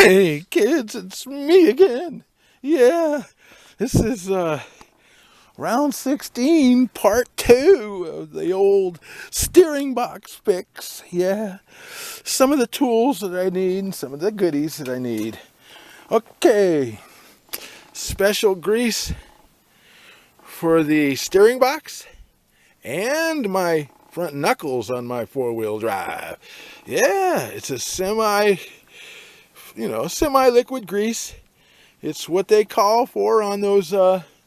Hey kids, it's me again. Yeah, this is round 16, part 2 of the old steering box fix. Yeah, some of the tools that I need and some of the goodies that I need. Okay, special grease for the steering box and my front knuckles on my four-wheel drive. Yeah, it's a semi-liquid grease. It's what they call for on those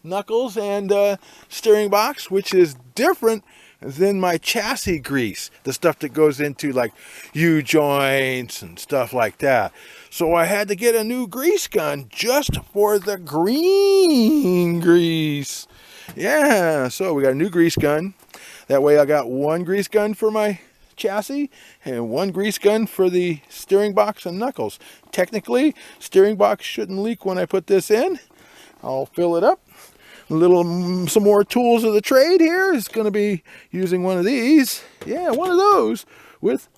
knuckles and steering box, which is different than my chassis grease, the stuff that goes into like U-joints and stuff like that. So I had to get a new grease gun just for the green grease. Yeah, so we got a new grease gun. That way I got one grease gun for my chassis and one grease gun for the steering box and knuckles. Technically, steering box shouldn't leak when I put this in. I'll fill it up. Some more tools of the trade here is going to be using one of these. Yeah, one of those with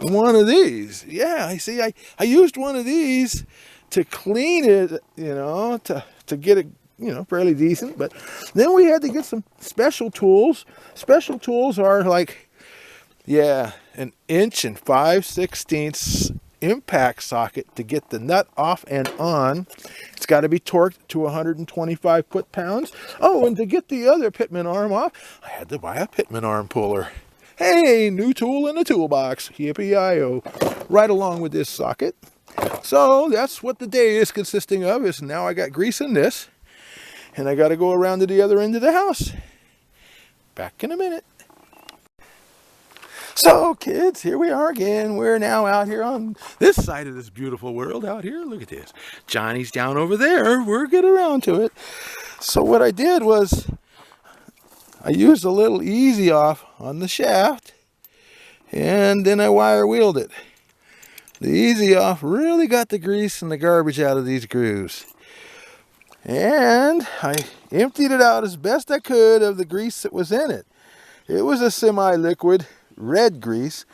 one of these. Yeah, I see. I used one of these to clean it, to get it, fairly decent. But then we had to get some special tools. Special tools are like, yeah, 1 5/16" impact socket to get the nut off and on. It's got to be torqued to 125 foot-pounds. Oh, and to get the other pitman arm off, I had to buy a pitman arm puller. Hey, new tool in the toolbox. Yippee-yi-yo. Right along with this socket. So that's what the day is consisting of. Is now I got grease in this, and I got to go around to the other end of the house. Back in a minute. So kids, here we are again. We're now out here on this side of this beautiful world out here. Look at this. Johnny's down over there. We'll get around to it. So what I did was I used a little easy off on the shaft, and then I wire wheeled it. The easy off really got the grease and the garbage out of these grooves. And I emptied it out as best I could of the grease that was in it. It was a semi-liquid red grease,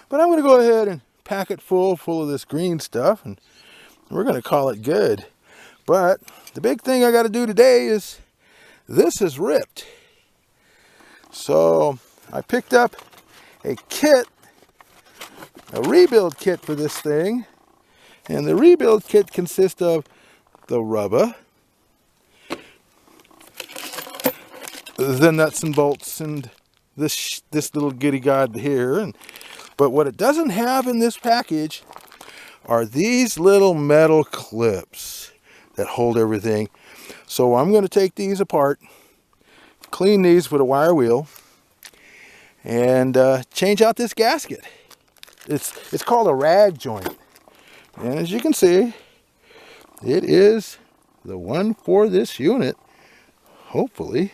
but I'm going to go ahead and pack it full of this green stuff, and we're going to call it good. But the big thing I got to do today is this is ripped. So I picked up a kit, a rebuild kit for this thing, and the rebuild kit consists of the rubber, the nuts and bolts, and this little goody god here. But what it doesn't have in this package are these little metal clips that hold everything. So I'm going to take these apart, clean these with a wire wheel, and change out this gasket. It's called a rag joint, and as you can see, it is the one for this unit. Hopefully.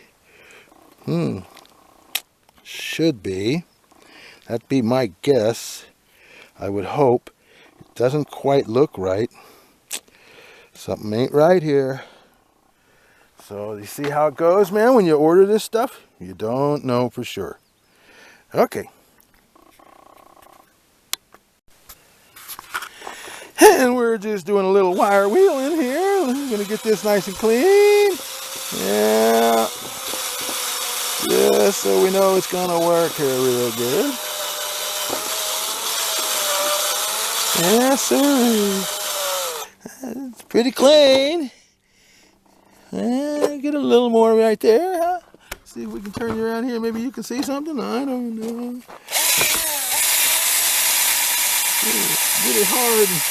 Should be. That'd be my guess. I would hope. It doesn't quite look right. Something ain't right here. So you see how it goes, man? When you order this stuff, you don't know for sure. Okay. And we're just doing a little wire wheel in here. We're going to get this nice and clean. Yeah. Yeah, so we know it's going to work here real good. Yeah, sir. It's pretty clean. Get a little more right there, huh? See if we can turn you around here. Maybe you can see something. I don't know. Get it hard and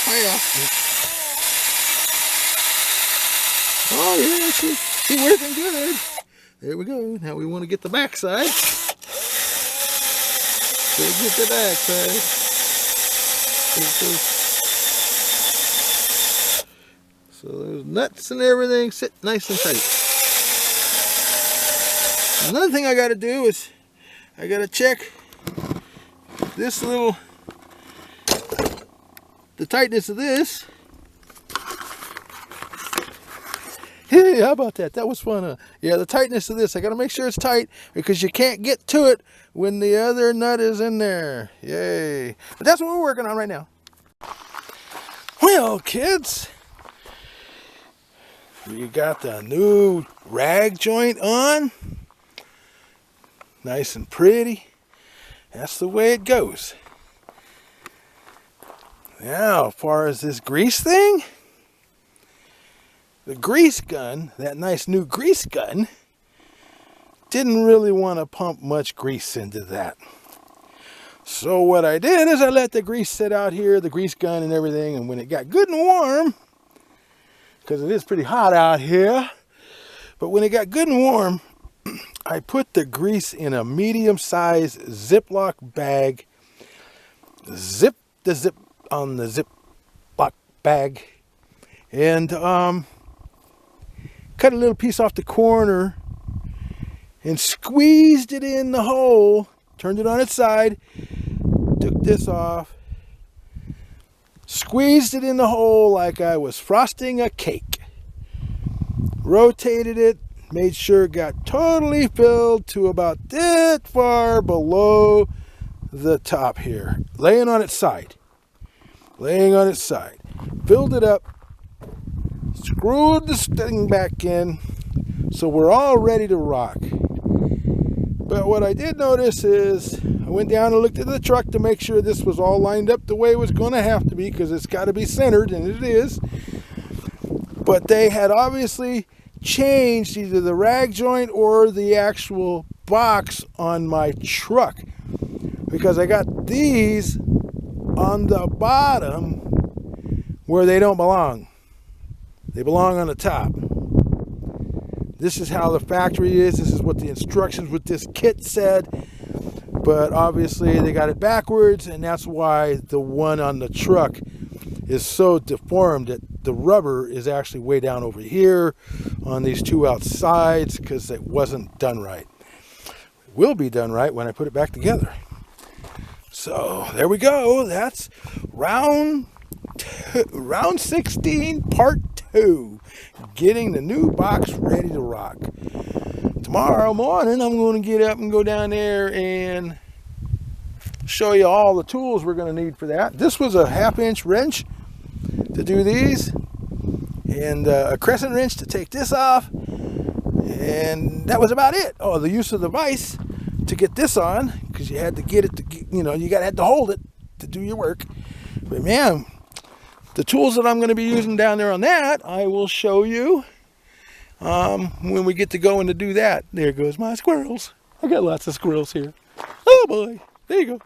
fast. Oh, yeah, she's working good. There we go. Now we want to get the back side. So get the back side. So those nuts and everything sit nice and tight. Another thing I got to do is I got to check this the tightness of this. Hey, how about that? That was fun. Yeah, the tightness of this. I got to make sure it's tight because you can't get to it when the other nut is in there. Yay. But that's what we're working on right now. Well, Well, kids, we got the new rag joint on. Nice and pretty. That's the way it goes. Now, as far as this grease thing, the grease gun, that nice new grease gun, didn't really want to pump much grease into that. So what I did is I let the grease sit out here, the grease gun and everything, and when it got good and warm, because it is pretty hot out here, but when it got good and warm, I put the grease in a medium-sized Ziploc bag, zip the zip on the Ziploc bag, and cut a little piece off the corner and squeezed it in the hole, turned it on its side, took this off, squeezed it in the hole like I was frosting a cake, rotated it, made sure it got totally filled to about that far below the top here, laying on its side, filled it up, screwed the thing back in, so we're all ready to rock. But what I did notice is I went down and looked at the truck to make sure this was all lined up the way it was going to have to be, because it's got to be centered, and it is. But they had obviously changed either the rag joint or the actual box on my truck, because I got these on the bottom where they don't belong. They belong on the top. This is how the factory is. This is what the instructions with this kit said. But obviously they got it backwards, and that's why the one on the truck is so deformed that the rubber is actually way down over here on these two outsides, because it wasn't done right. It will be done right when I put it back together. So there we go. That's round 16, part 2. Getting the new box ready to rock. Tomorrow morning I'm going to get up and go down there and show you all the tools we're going to need for that. This was a 1/2-inch wrench to do these, and a crescent wrench to take this off, and that was about it. Oh, the use of the vise to get this on, because you had to get it to, you had to hold it to do your work. But man, the tools that I'm going to be using down there on that, I will show you when we get to going to do that. There goes my squirrels. I got lots of squirrels here. Oh boy, there you go.